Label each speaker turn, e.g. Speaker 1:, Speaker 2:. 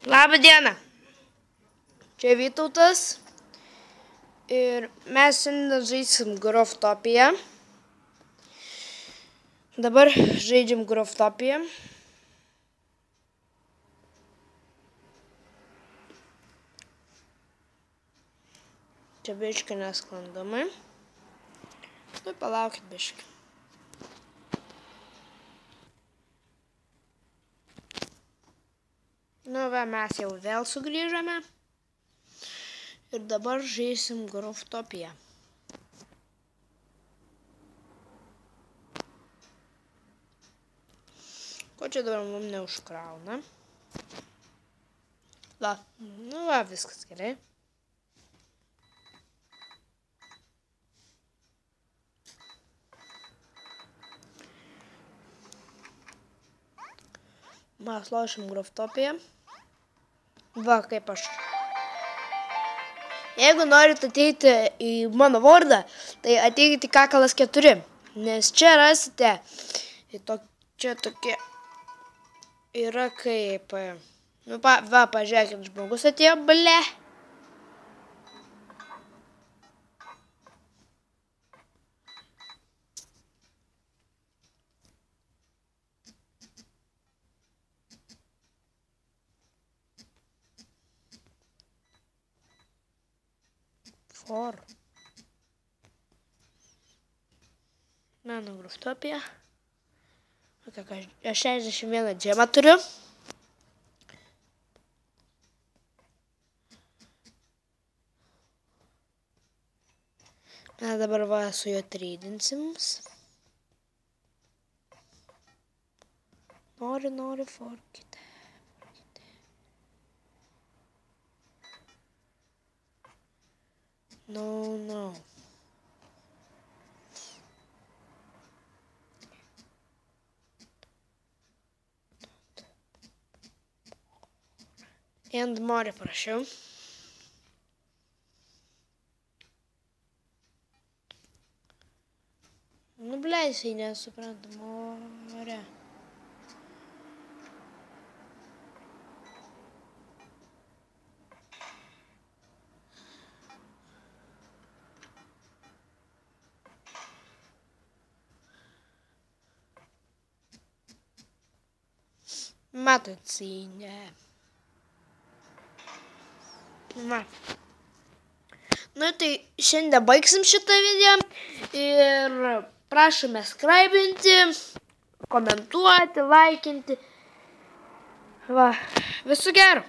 Speaker 1: Labą dieną. Čia Vytautas. Ir mes šiandien žaisim Growtopiją. Dabar žaidžiam Growtopiją. Čia biškį nesklandamai. Nu, palaukit biškį. Nu, va, mes jau vėl sugrįžame. Ir dabar žaisim Growtopiją. Ko čia dabar mums neužkrauna? Va, nu va, viskas gerai. Mes lošim Growtopiją. Va, kaip aš. Jeigu norit ateiti į mano vardą, tai ateikite į Kakalas 4, nes čia rasite, čia tokie yra kaip, nu, va, pažiūrėkit, žmogus atėjo, ble. Mano Growtopija. Aš 61 džemą turiu. Mes dabar va su juo treidinsim. Nori, forkite. No. And more prašiau. Nu, bleisiai nesupranta, more. Matocinė. Na. Nu, tai šiandien baigsim šitą video ir prašome subscribinti, komentuoti, laikinti. Va, viso gero.